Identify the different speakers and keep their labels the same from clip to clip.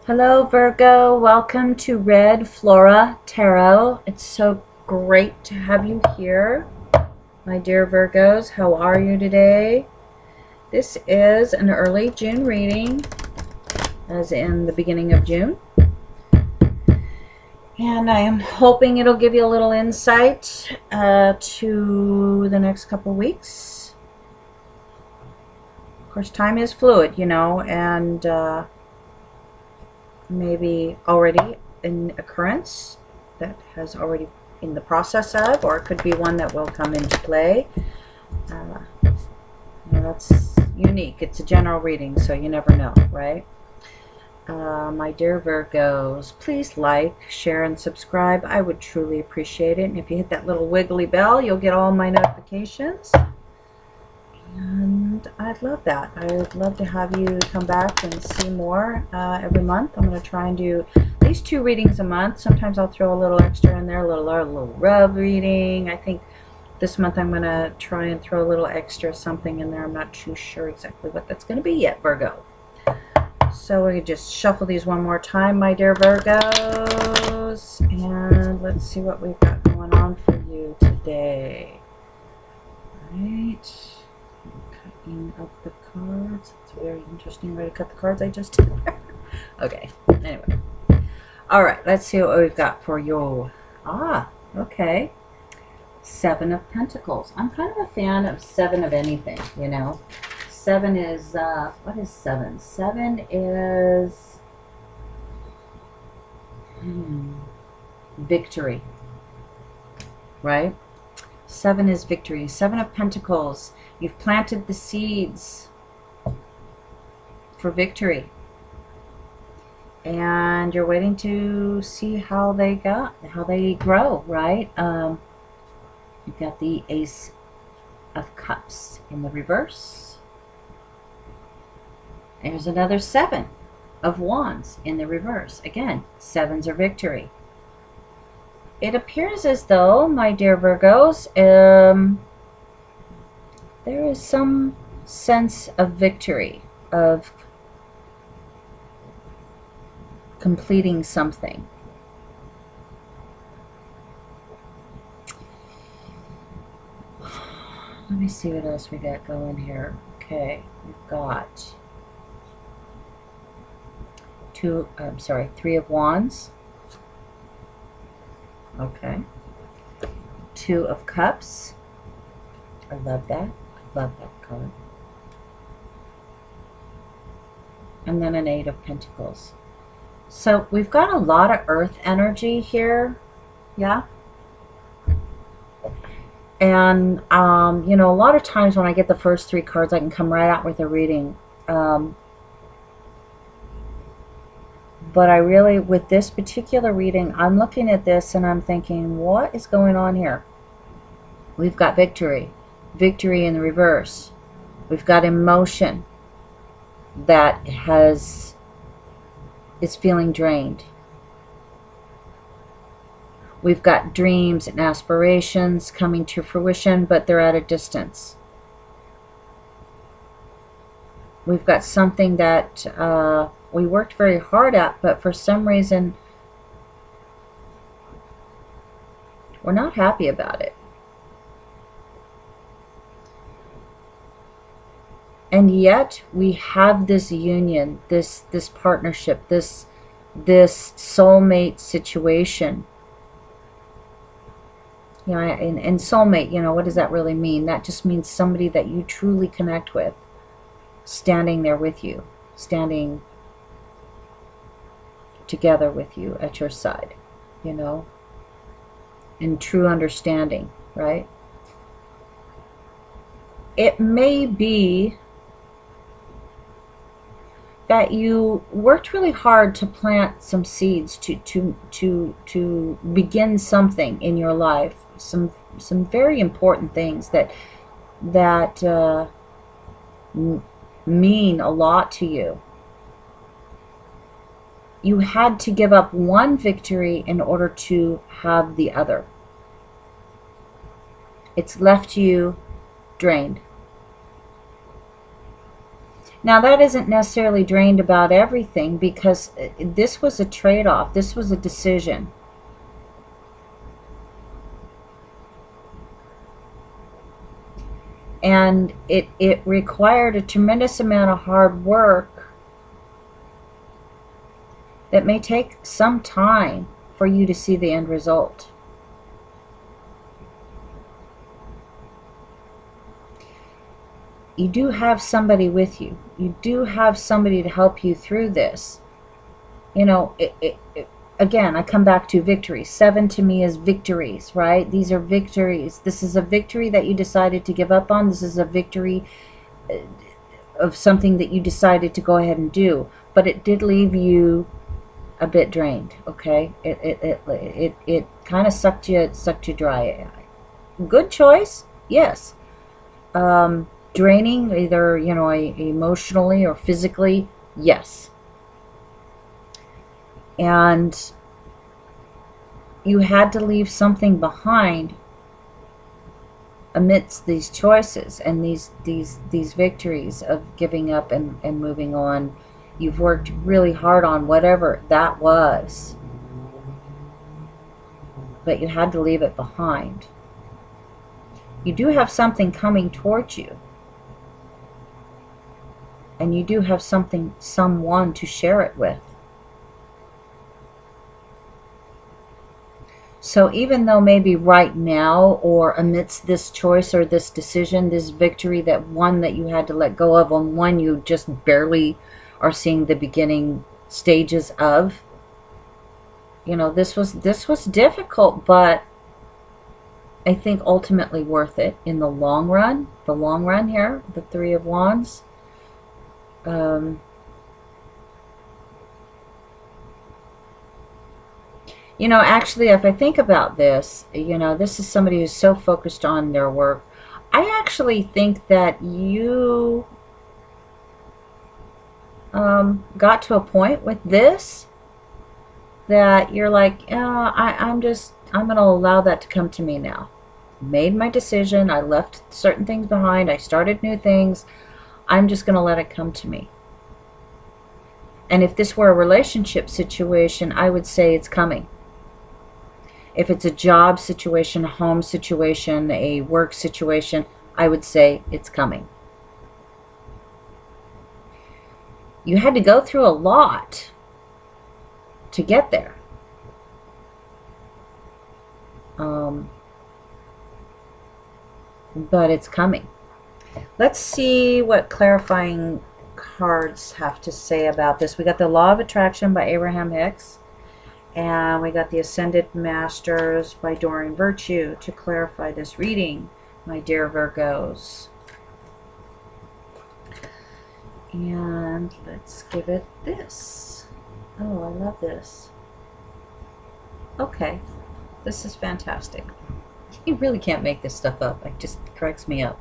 Speaker 1: Hello Virgo, welcome to Red Flora Tarot. It's so great to have you here. My dear Virgos, how are you today? This is an early June reading, as in the beginning of June. And I am hoping it'll give you a little insight to the next couple weeks. Of course, time is fluid, and maybe already an occurrence that has already in the process of, or it could be one that will come into play. That's unique. It's a general reading, so you never know, right? My dear Virgos, please like, share, and subscribe. I would truly appreciate it. And if you hit that little wiggly bell, you'll get all my notifications. And I'd love that. I'd love to have you come back and see more every month. I'm going to try and do at least 2 readings a month. Sometimes I'll throw a little extra in there, a little rub reading. I think this month I'm going to try and throw a little extra something in there. I'm not too sure exactly what that's going to be yet, Virgo. So we just shuffle these one more time, my dear Virgos. And let's see what we've got going on for you today. All right. Up the cards. It's a very interesting way to cut the cards I just did. Okay, anyway. Alright, let's see what we've got for you. Okay. 7 of Pentacles. I'm kind of a fan of 7 of anything, 7 is, what is 7? 7 is victory, right? 7 is victory. 7 of Pentacles. You've planted the seeds for victory. And you're waiting to see how they grow, right? You've got the Ace of Cups in the reverse. There's another 7 of Wands in the reverse. Again, 7s are victory. It appears as though, my dear Virgos, there is some sense of victory, of completing something. Let me see what else we got going here. Okay, we've got 3 of Wands. Okay. 2 of Cups. I love that. Love that card. And then an 8 of Pentacles. So we've got a lot of earth energy here. Yeah. And, a lot of times when I get the first 3 cards, I can come right out with a reading. But I really, with this particular reading, I'm looking at this and I'm thinking, what is going on here? We've got victory. Victory in the reverse. We've got emotion that is feeling drained. We've got dreams and aspirations coming to fruition, but they're at a distance. We've got something that we worked very hard at, but for some reason we're not happy about it. And yet we have this union, this partnership, this soulmate situation. And soulmate, what does that really mean? That just means somebody that you truly connect with, standing there with you, standing together with you at your side, in true understanding, right? It may be that you worked really hard to plant some seeds to begin something in your life, some very important things that mean a lot to you. You had to give up one victory in order to have the other. It's left you drained. Now, that isn't necessarily drained about everything, because this was a trade-off. This was a decision. And it required a tremendous amount of hard work that may take some time for you to see the end result. You do have somebody with you. You do have somebody to help you through this. You know, again, I come back to victory. 7 to me is victories, right? These are victories. This is a victory that you decided to give up on. This is a victory of something that you decided to go ahead and do. But it did leave you a bit drained, okay? It kind of sucked you dry. Good choice, yes. Draining, either, you know, emotionally or physically, yes. And you had to leave something behind amidst these choices and these victories of giving up and moving on. You've worked really hard on whatever that was, but you had to leave it behind. You do have something coming towards you, and you do have someone to share it with. So even though maybe right now, or amidst this choice or this decision, this victory, that one that you had to let go of, on one you just barely are seeing the beginning stages of, you know, this was difficult, but I think ultimately worth it in the long run. The long run here, the Three of Wands. You know, actually, if I think about this, you know, this is somebody who's so focused on their work. I actually think that you got to a point with this that you're like, oh, I'm going to allow that to come to me now. Made my decision. I left certain things behind. I started new things. I'm just going to let it come to me. And if this were a relationship situation, I would say it's coming. If it's a job situation, a home situation, a work situation, I would say it's coming. You had to go through a lot to get there. But it's coming. Let's see what clarifying cards have to say about this. We got the Law of Attraction by Abraham Hicks. And we got the Ascended Masters by Doreen Virtue to clarify this reading, my dear Virgos. And let's give it this. Oh, I love this. Okay, this is fantastic. You really can't make this stuff up. It just cracks me up.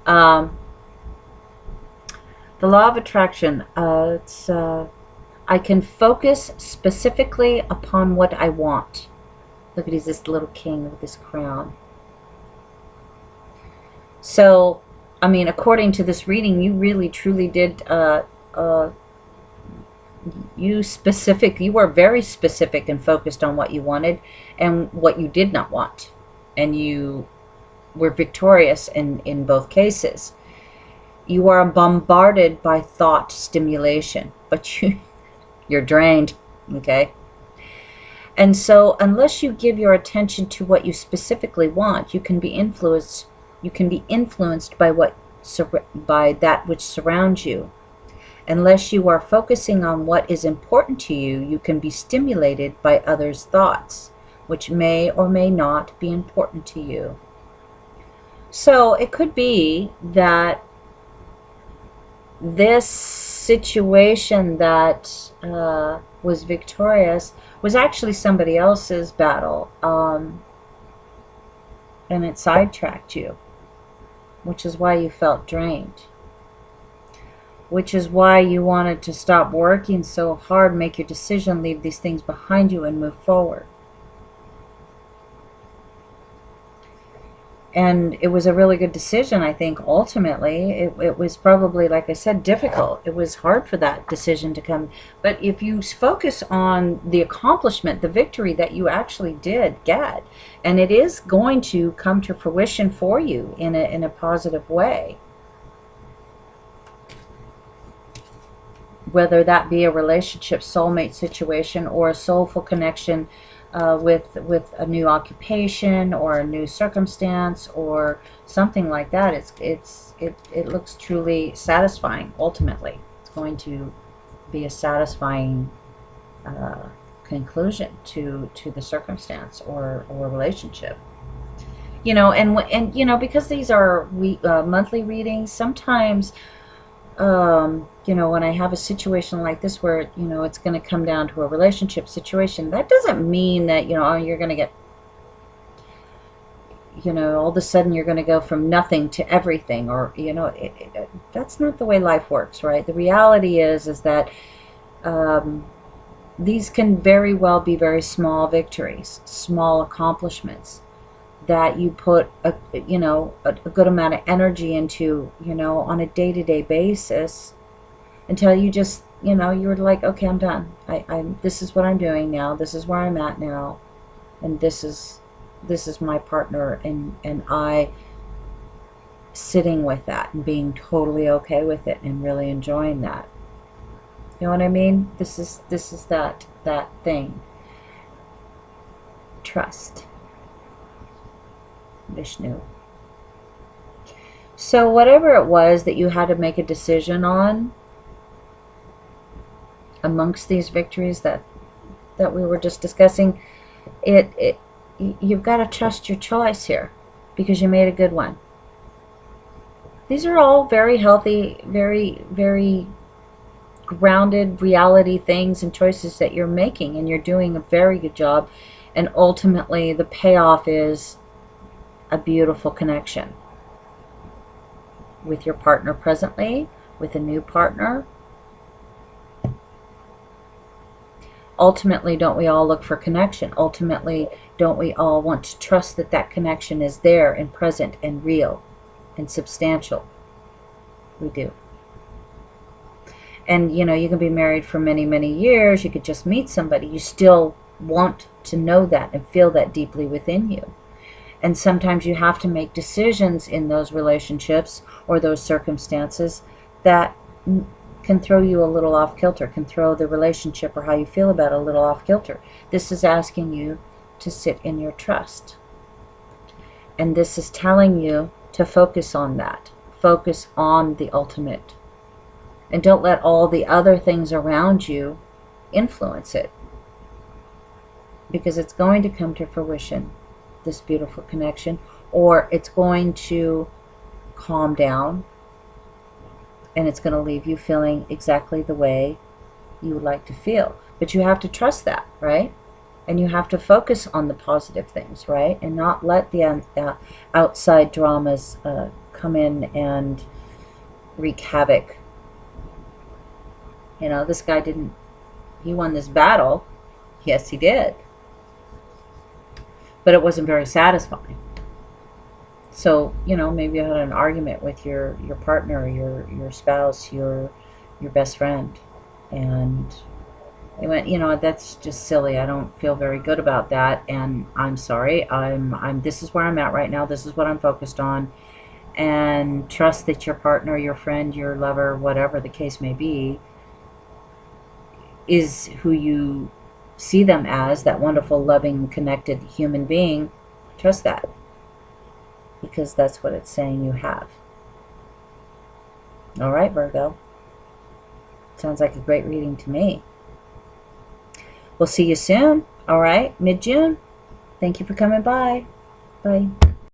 Speaker 1: The Law of Attraction, I can focus specifically upon what I want. Look at this little king with this crown. So, I mean, according to this reading, you really truly did, you were very specific and focused on what you wanted and what you did not want. And you were victorious in both cases. You are bombarded by thought stimulation, but you're drained, okay? And so unless you give your attention to what you specifically want, you can be influenced by by that which surrounds you. Unless you are focusing on what is important to you, you can be stimulated by others' thoughts, which may or may not be important to you. So it could be that this situation that was victorious was actually somebody else's battle, and it sidetracked you, which is why you felt drained, which is why you wanted to stop working so hard, make your decision, leave these things behind you and move forward. And it was a really good decision, I think. Ultimately, it was probably, like I said, difficult. It was hard for that decision to come. But if you focus on the accomplishment, the victory that you actually did get, and it is going to come to fruition for you in a positive way, whether that be a relationship, soulmate situation, or a soulful connection with a new occupation or a new circumstance or something like that, it looks truly satisfying. Ultimately, it's going to be a satisfying conclusion to the circumstance or relationship. And because these are monthly readings, sometimes when I have a situation like this where, it's going to come down to a relationship situation, that doesn't mean that, you're going to get, all of a sudden you're going to go from nothing to everything, or, that's not the way life works, right? The reality is that these can very well be very small victories, small accomplishments that you put a good amount of energy into, on a day-to-day basis, until you just, you're like, okay, I'm done. This is what I'm doing now. This is where I'm at now, and this is my partner, and I sitting with that and being totally okay with it and really enjoying that. You know what I mean? This is that thing. Trust. Vishnu. So whatever it was that you had to make a decision on amongst these victories that we were just discussing, you've got to trust your choice here, because you made a good one. These are all very healthy, very, very grounded reality things and choices that you're making, and you're doing a very good job. And ultimately the payoff is a beautiful connection with your partner presently, with a new partner. Ultimately, don't we all look for connection? Ultimately, don't we all want to trust that that connection is there and present and real and substantial? We do. And you can be married for many, many years. You could just meet somebody. You still want to know that and feel that deeply within you. And sometimes you have to make decisions in those relationships or those circumstances that can throw you a little off kilter, can throw the relationship or how you feel about it a little off kilter. This is asking you to sit in your trust. And this is telling you to focus on that. Focus on the ultimate. And don't let all the other things around you influence it. Because it's going to come to fruition, this beautiful connection, or it's going to calm down, and it's going to leave you feeling exactly the way you would like to feel. But you have to trust that, right? And you have to focus on the positive things, right? And not let the outside dramas come in and wreak havoc. This guy he won this battle. Yes, he did. But it wasn't very satisfying. So, maybe you had an argument with your partner, your spouse, your best friend, and they went, that's just silly. I don't feel very good about that, and I'm sorry. This is where I'm at right now. This is what I'm focused on, and trust that your partner, your friend, your lover, whatever the case may be, is who you see them as, that wonderful, loving, connected human being. Trust that, because that's what it's saying you have. All right, Virgo. Sounds like a great reading to me. We'll see you soon. All right, mid-June. Thank you for coming by. Bye.